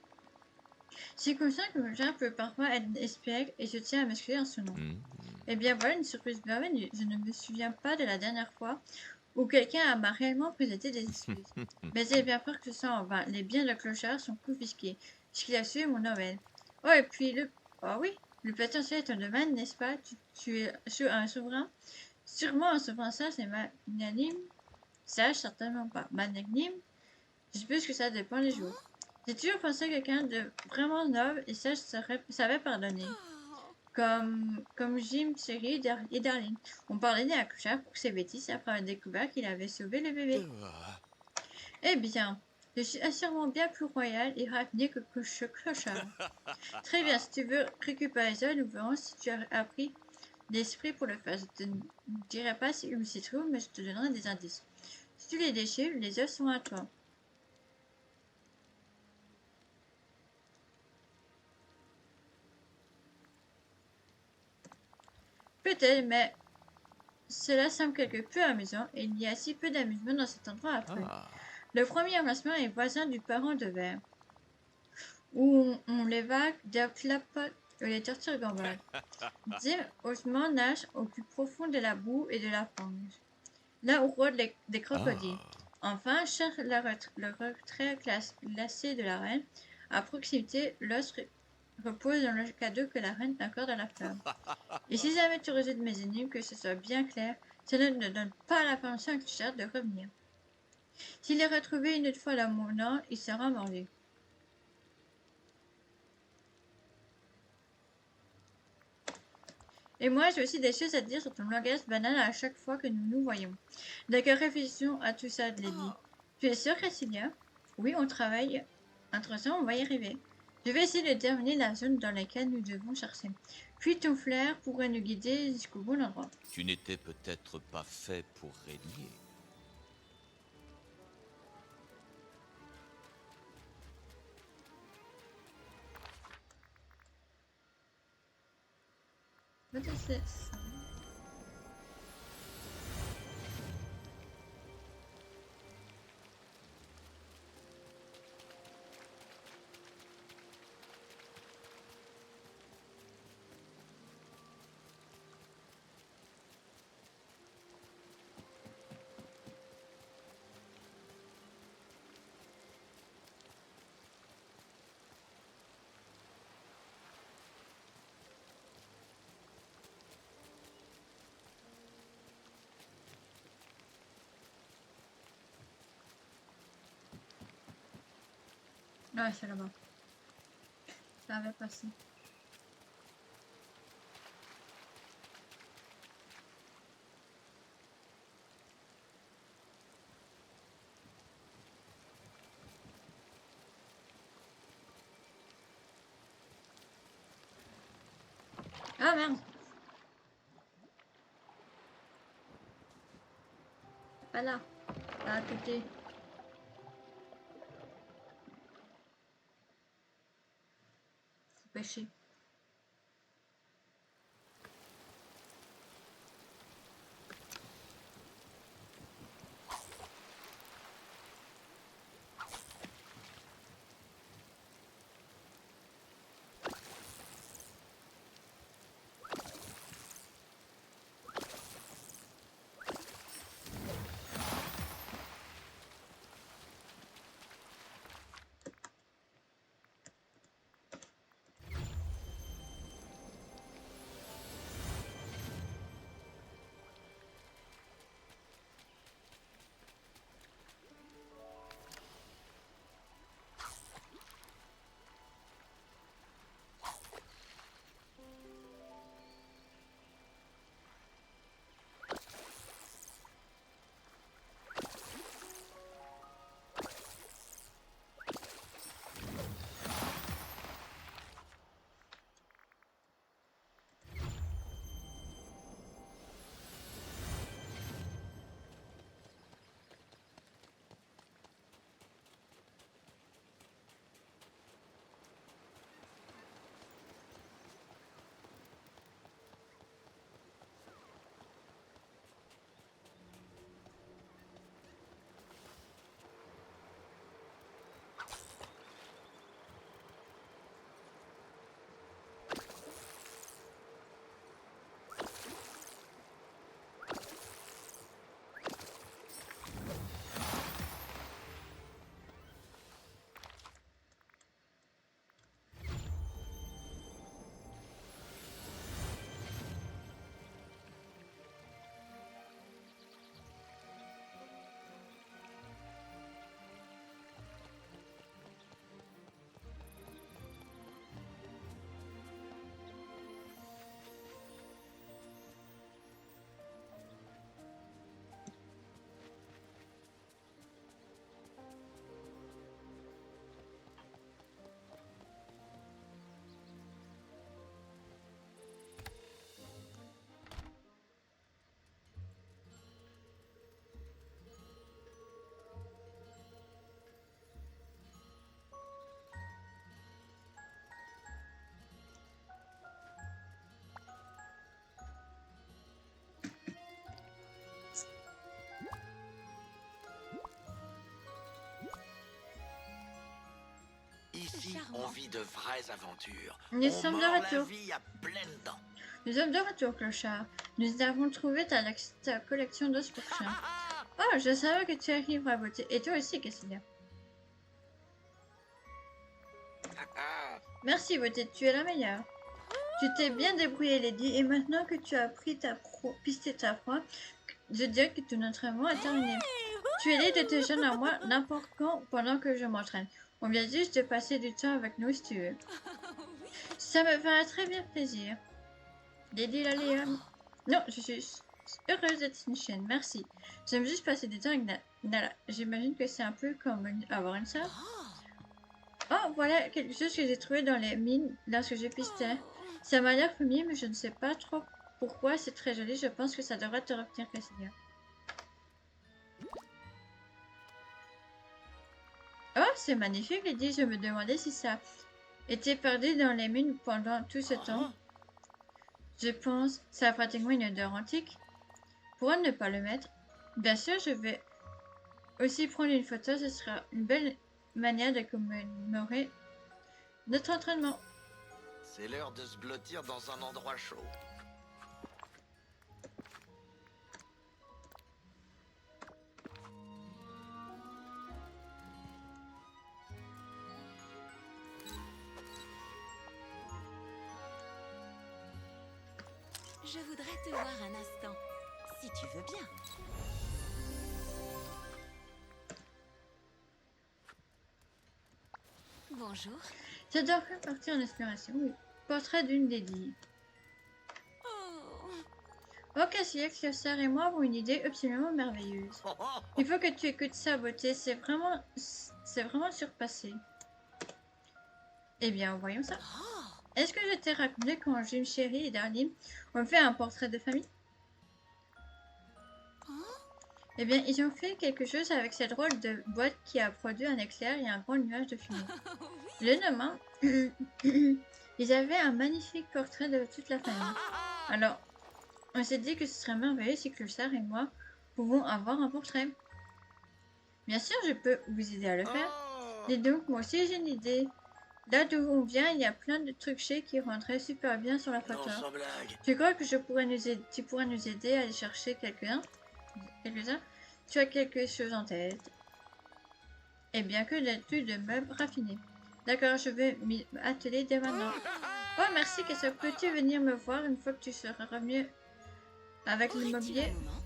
suis conscient que Clochard peut parfois être espiègle et je tiens à m'excuser en son nom. Eh bien, voilà une surprise bienvenue. Je ne me souviens pas de la dernière fois où quelqu'un m'a réellement présenté des excuses. Mais j'ai bien peur que ce soit en vain. Les biens de Clochard sont confisqués, puisqu'il a suivi mon Noël. Oh, et puis oh oui, le potentiel est un domaine, n'est-ce pas? Tu es un souverain? Sûrement un souverain sage et magnanime. Sage, certainement pas. Magnanime? Je suppose que ça dépend des jours. J'ai toujours pensé que quelqu'un de vraiment noble et sage savait pardonner. comme Jim, Sherry et Darlene. On parlait d'un accoucheur pour ses bêtises après avoir découvert qu'il avait sauvé le bébé. Eh bien, je suis assurément bien plus royal et raffiné que ce clochard. Très bien, si tu veux récupérer ça, nous verrons si tu as appris l'esprit pour le faire. Je te dirai pas si où s'y trouve, mais je te donnerai des indices. Si tu les déchiffres, les œufs sont à toi. Peut-être, mais cela semble quelque peu amusant et il y a si peu d'amusement dans cet endroit affreux. Ah. Le premier emplacement est voisin du parent de verre, où on les vagues clapotent et les tortues gambadent. Jim haussement nage au plus profond de la boue et de la fange, là où rôdent des crocodiles. Enfin, cherche le retrait glacé de la reine. À proximité, l'os repose dans le cadeau que la reine t'accorde à la flamme. Et si jamais tu résous mes énigmes, que ce soit bien clair, cela ne donne pas la permission à Clichard de revenir. S'il est retrouvé une autre fois dans mon nom, il sera mordu. Et moi, j'ai aussi des choses à dire sur ton langage banal à chaque fois que nous nous voyons. D'accord, réfléchissons à tout ça, Lady. Tu es sûre, Cassilia? Oui, on travaille. Intéressant, on va y arriver. Je vais essayer de terminer la zone dans laquelle nous devons chercher. Puis ton flair pourrait nous guider jusqu'au bon endroit. Tu n'étais peut-être pas fait pour régner. What is this? Ouais, c'est là-bas. Ça avait passé. Ah merde! Pas là. Là à côté. Faut pêcher. Ici, charmant. on vit de vraies aventures. Nous On sommes de mord la retour. vie à pleines dents. Nous sommes de retour, clochard. Nous avons trouvé ta collection d'os pour chien. Oh, je savais que tu arriverais, beauté. Et toi aussi, Cassilia. Merci, beauté, tu es la meilleure. Tu t'es bien débrouillée, Lady, et maintenant que tu as pisté ta proie, je dirais que ton entraînement est terminé. Tu es libre de te joindre à moi n'importe quand pendant que je m'entraîne. On vient juste de passer du temps avec nous si tu veux. Ça me ferait très bien plaisir. Lady Laléa. Non, je suis heureuse d'être une chienne, merci. J'aime juste passer du temps avec Nala. J'imagine que c'est un peu comme avoir une sœur. Oh, voilà quelque chose que j'ai trouvé dans les mines lorsque je pistais. Ça m'a l'air familier, mais je ne sais pas trop pourquoi. C'est très joli, je pense que ça devrait te retenir, Cassilia. Oh, c'est magnifique, Lady. Je me demandais si ça était perdu dans les mines pendant tout ce temps. Je pense, ça a pratiquement une odeur antique. Pourquoi ne pas le mettre? Bien sûr, je vais aussi prendre une photo, ce sera une belle manière de commémorer notre entraînement. C'est l'heure de se blottir dans un endroit chaud. Je voudrais te voir un instant, si tu veux bien. Bonjour. J'adore faire partie en exploration, oui. Portrait d'une Lady. Oh, Oh, Cassilia, Clossar et moi avons une idée absolument merveilleuse. Il faut que tu écoutes sa beauté, c'est vraiment surpassé. Eh bien, voyons ça. Est-ce que je t'ai raconté quand Jim, Chéri et Darlene ont fait un portrait de famille? Eh bien, ils ont fait quelque chose avec cette drôle de boîte qui a produit un éclair et un grand nuage de fumée. Le lendemain, ils avaient un magnifique portrait de toute la famille. Alors, on s'est dit que ce serait merveilleux si Clochard et moi pouvons avoir un portrait. Bien sûr, je peux vous aider à le faire. Et donc, moi aussi, j'ai une idée. Là d'où on vient, il y a plein de trucs chez qui rendraient super bien sur la photo. Non, sans blague. Tu crois que tu pourrais nous aider à aller chercher quelques-uns? Tu as quelque chose en tête? Eh bien, que d'habitude de meubles raffinés. D'accord, je vais m'y atteler dès maintenant. Oh, merci, que ça peux-tu venir me voir une fois que tu seras revenu avec aurais-tu l'immobilier? un moment?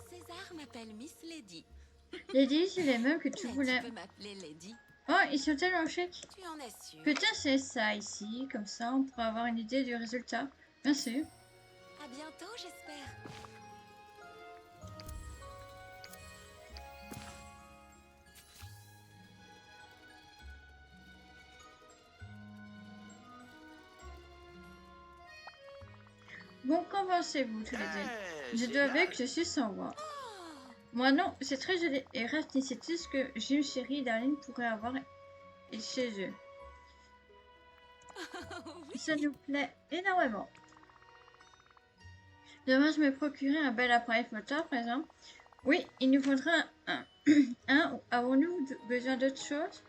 César m'appelle Miss Lady. Lady, c'est les mêmes que tu Mais voulais. tu peux m'appeler Lady. Oh, ils sont tellement chics. Tu en es sûre? Peut-être c'est ça ici, comme ça on pourra avoir une idée du résultat. Merci. À bientôt, j'espère. Bon, qu'en pensez-vous tous les deux? Je dois avouer que je suis sans voix. Oh, Moi non, c'est très joli. Et Rafni, c'est tout ce que Jim, Chéri et Darlene pourraient avoir chez eux. oui. Ça nous plaît énormément. Demain, je me procurer un bel appareil photo, par exemple. Oui, il nous faudra un. Avons-nous besoin d'autre chose?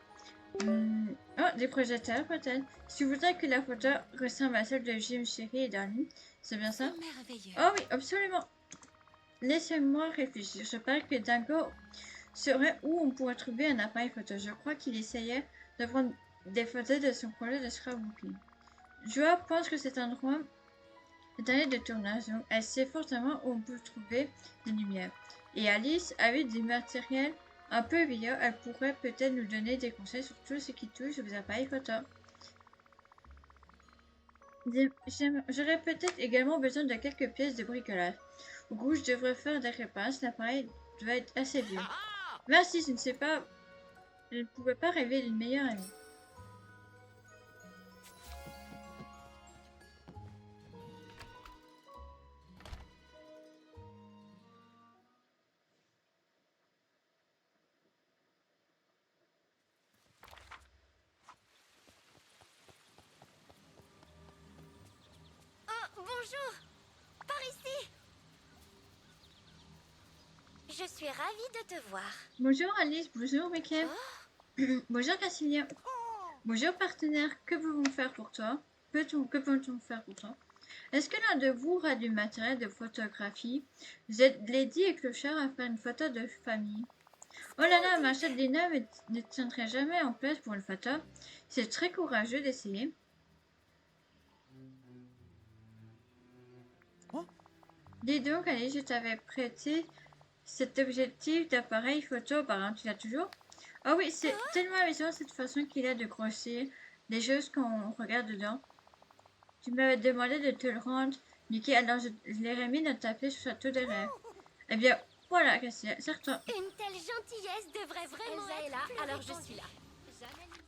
Oh, des projecteurs peut-être. Si vous voudrez que la photo ressemble à celle de Jim, Chéri et Darlene, c'est bien ça? C'est merveilleux. Oh oui, absolument. Laissez-moi réfléchir. Je parie que Dingo serait où on pourrait trouver un appareil photo. Je crois qu'il essayait de prendre des photos de son projet de scrapbooking. Joa pense que cet endroit est un lieu de tournage, donc elle sait fortement où on peut trouver des lumières. Et Alice, avec du matériel un peu vieux, elle pourrait peut-être nous donner des conseils sur tout ce qui touche aux appareils photo. J'aurais peut-être également besoin de quelques pièces de bricolage. Au goût, je devrais faire des réparations. L'appareil doit être assez vieux. Merci, je ne sais pas. Je ne pouvais pas rêver d'une meilleure amie. Oh, bonjour. Par ici. Je suis ravie de te voir. Bonjour Alice, bonjour Mickey. Bonjour Cassilia. Bonjour partenaire, que pouvons-nous faire pour toi? Que peut-on faire pour toi? Est-ce que l'un de vous aura du matériel de photographie? J'aide Lady et Clochard à faire une photo de famille. Oh là là, ma chatte Lina ne tiendrait jamais en place pour une photo. C'est très courageux d'essayer. Dis donc, Alice, je t'avais prêté cet objectif d'appareil photo, par exemple, tu l'as toujours? Ah oui, c'est tellement amusant cette façon qu'il a de grossir les choses quand on regarde dedans. Tu m'avais demandé de te le rendre, Mickey, alors je l'ai remis dans ta pièce au château des rêves. Eh bien, voilà, Cassia, certain. Une telle gentillesse devrait vraiment Elsa être est là, plus alors je répandue. suis là. Jamais nous-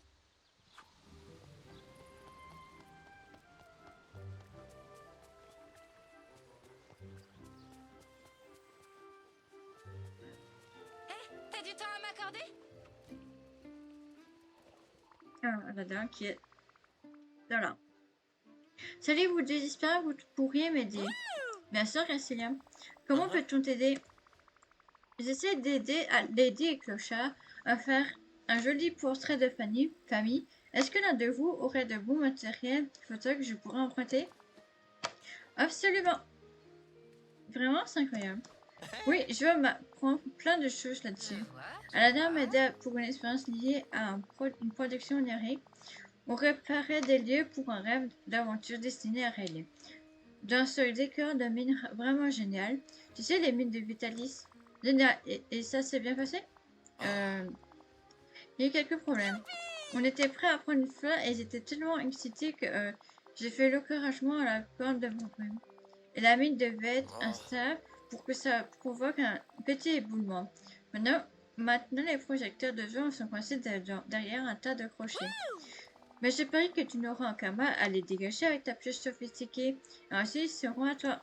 T'as du temps à m'accorder? Ah, là-dedans, qui est... Voilà. Salut, vous désespérez, vous pourriez m'aider. Bien sûr, Cassilia. Comment peut-on t'aider? J'essaie d'aider Lady et Clochard à faire un joli portrait de famille. Est-ce que l'un de vous aurait de bons matériels photo que je pourrais emprunter? Absolument. Vraiment, c'est incroyable. Oui, je m'apprends plein de choses là-dessus. Aladdin m'aida pour une expérience liée à une production onirique. On réparait des lieux pour un rêve d'aventure destiné à réaliser. Dans ce décor de mine vraiment génial. Tu sais, les mines de Vitalis. Génial. Et ça s'est bien passé? Il y a eu quelques problèmes. On était prêts à prendre une fleur et ils étaient tellement excités que j'ai fait l'encouragement à la corde de mon brume. Et la mine devait être instable pour que ça provoque un petit éboulement. Maintenant, les projecteurs de jeu sont coincés derrière un tas de crochets. Mais je parie que tu n'auras qu'à mal à les dégager avec ta pioche sophistiquée. Et ensuite, ils seront à toi.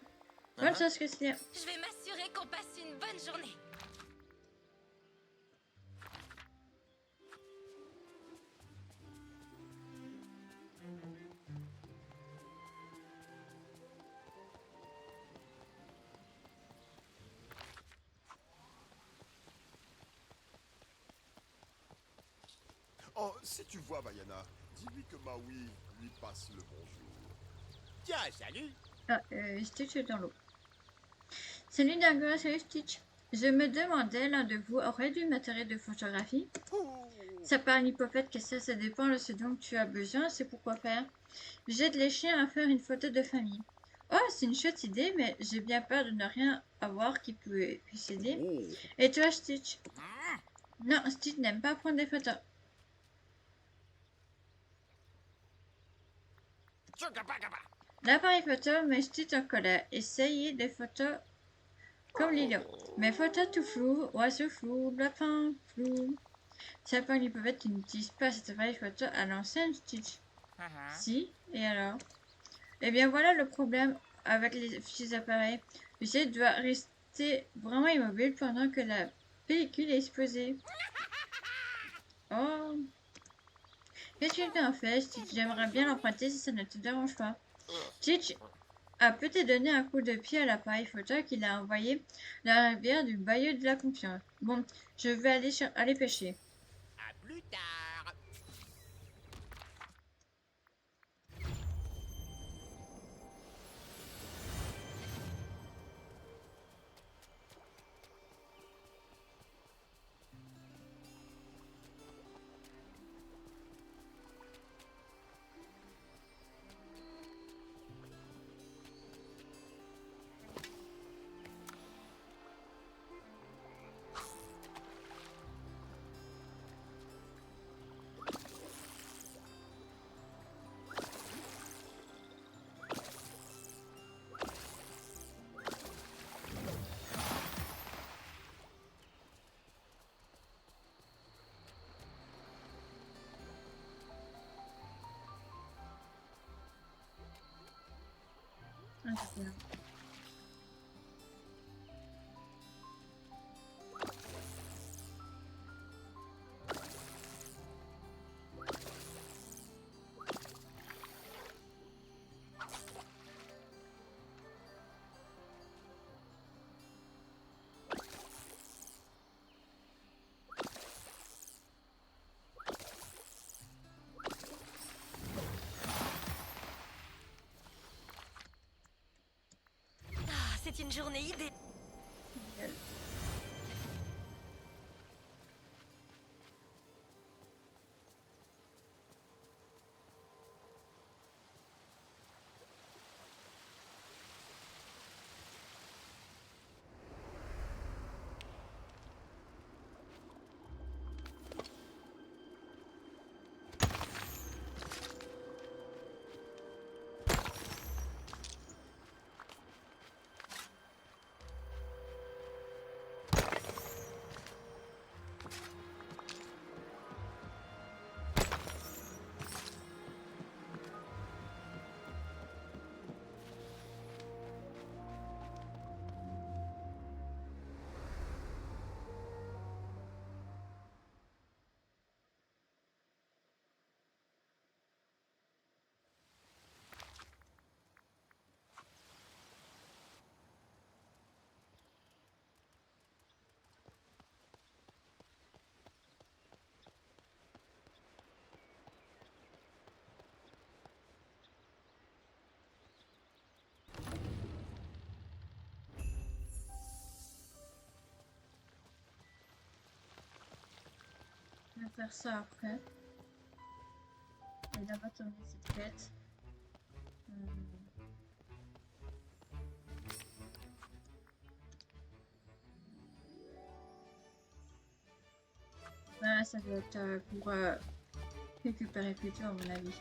Bonne chance, Christian. Je vais m'assurer qu'on passe une bonne journée. Oh, si tu vois Mayana, dis-lui que Maui lui passe le bonjour. Tiens, salut. Ah, Stitch est dans l'eau. Salut Dagger, salut Stitch. Je me demandais, l'un de vous aurait du matériel de photographie? Ça parle hypothèque que ça dépend de ce dont tu as besoin, c'est pourquoi faire. J'aide les chiens à faire une photo de famille. Oh, c'est une chouette idée, mais j'ai bien peur de ne rien avoir qui puisse aider. Et toi, Stitch? Non, Stitch n'aime pas prendre des photos. L'appareil photo met Stitch en colère. Essayez des photos comme Lilo. Mes photos tout flou, oiseaux flou, lapin flou. Ça parle hypothèque qui n'utilise pas cet appareil photo à l'ancienne, Stitch. Si, et alors? Eh bien voilà le problème avec les petits appareils. Lucette doit rester vraiment immobile pendant que la pellicule est exposée. Oh. Qu'est-ce que quelqu'un a fait, Stitch? J'aimerais bien l'emprunter si ça ne te dérange pas. Stitch a peut-être donné un coup de pied à l'appareil photo qu'il a envoyé dans la rivière du bayou de la confiance. Bon, je vais aller pêcher. À plus tard. Ah, c'est bien. Ah, c'est une journée idéale. Je vais faire ça après. Et d'abord terminer cette quête. Ouais, ça doit être pour récupérer plus tôt à mon avis.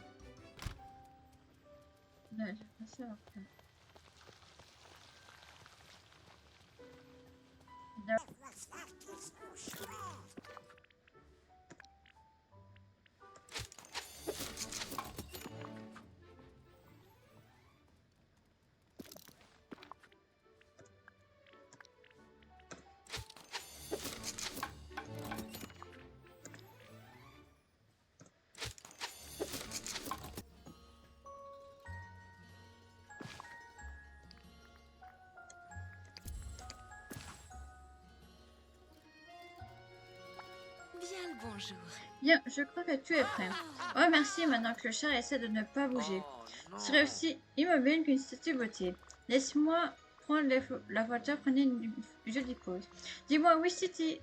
Ouais, je vais faire ça après. Bien le bonjour. Bien, je crois que tu es prêt. Oh, merci, maintenant que le chat essaie de ne pas bouger. Oh, Tu serais aussi immobile qu'une statue beauté. Laisse-moi prendre la voiture, prenez une jolie pause. Dis-moi, oui, City.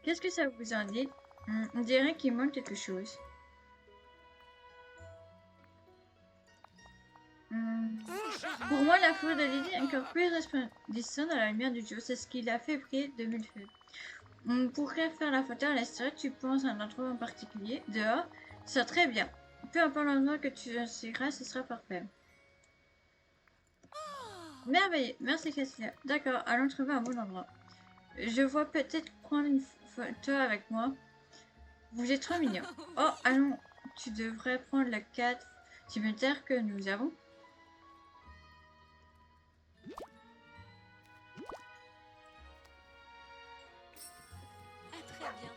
Qu'est-ce que ça vous en dit? On dirait qu'il manque quelque chose. Pour moi, la foudre de Lily est encore plus resplendissante dans la lumière du jour. C'est ce qui l'a fait briller de mille feux. On pourrait faire la photo à l'extérieur. Tu penses à un endroit en particulier? Dehors? Ça très bien. Peu importe l'endroit que tu choisiras, ce sera parfait. Merveilleux. Merci, Cassia. D'accord, allons trouver un bon endroit. Je vois peut-être prendre une photo avec moi. Vous êtes trop mignon. Oh, allons. Tu devrais prendre le cadre supplémentaire que nous avons. À très bientôt.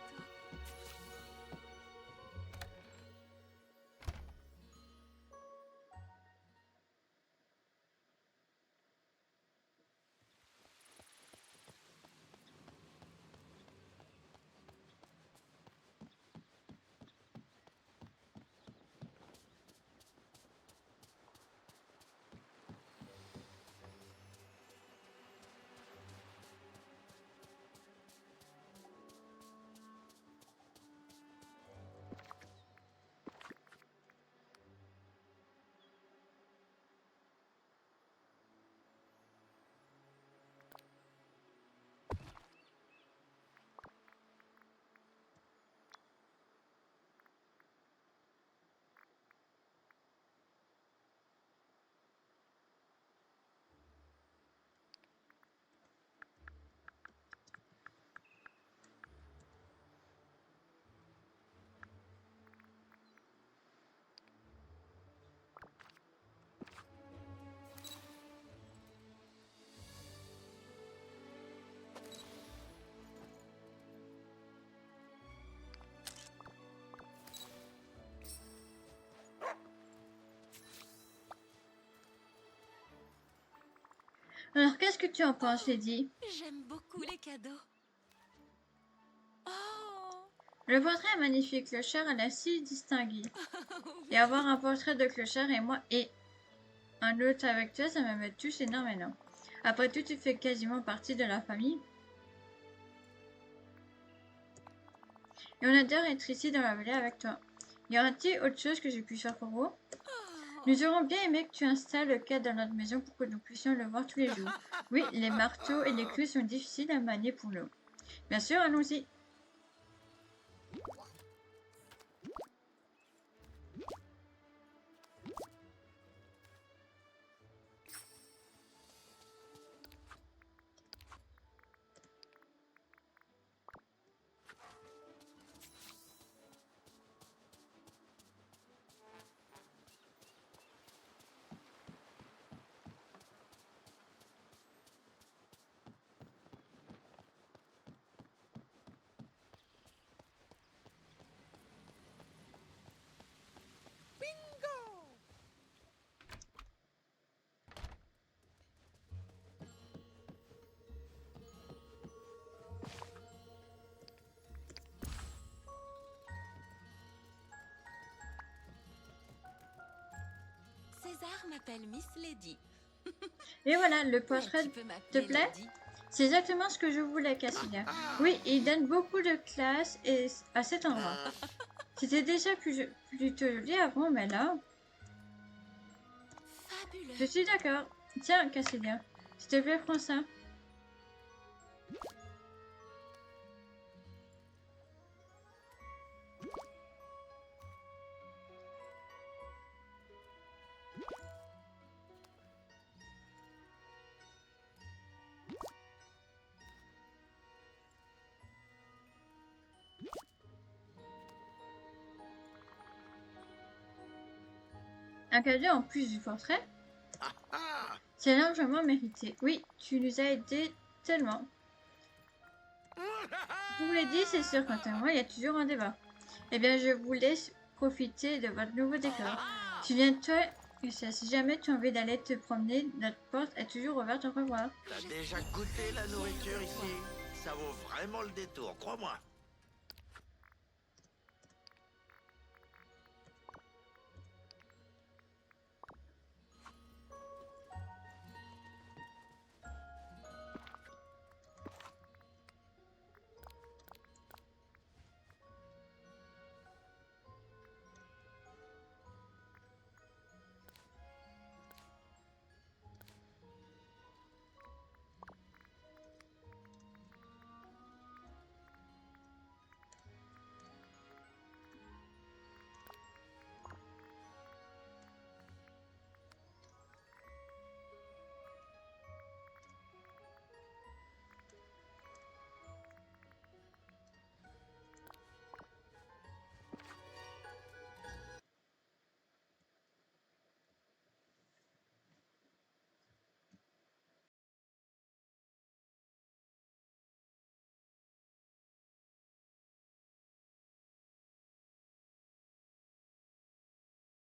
Qu'est-ce que tu en penses, Lady? J'aime beaucoup les cadeaux. Oh, Le portrait est magnifique. Clochard a l'air si distingué. Et avoir un portrait de Clochard et moi et un autre avec toi, ça me touche énormément. Après tout, tu fais quasiment partie de la famille. Et on adore être ici dans la vallée avec toi. Y aura-t-il autre chose que j'ai pu faire pour vous? Nous aurons bien aimé que tu installes le cadre dans notre maison pour que nous puissions le voir tous les jours. Oui, les marteaux et les clous sont difficiles à manier pour nous. Bien sûr, allons-y. César m'appelle Miss Lady. Et voilà, le Mais portrait tu peux te m'appeler plaît? Lady. C'est exactement ce que je voulais, Cassilia. Oui, il donne beaucoup de classe et à cet endroit. C'était déjà plutôt joli avant, mais là... Fabuleux. Je suis d'accord. Tiens, Cassilia, s'il te plaît, prends ça. Un cadeau en plus du portrait? C'est largement mérité. Oui, tu nous as aidés tellement. Je vous l'ai dit, c'est sûr, quant à moi, il y a toujours un débat. Eh bien, je vous laisse profiter de votre nouveau décor. Souviens-toi que si jamais tu as envie d'aller te promener, notre porte est toujours ouverte. Au revoir. T'as déjà goûté la nourriture ici? Ça vaut vraiment le détour, crois-moi.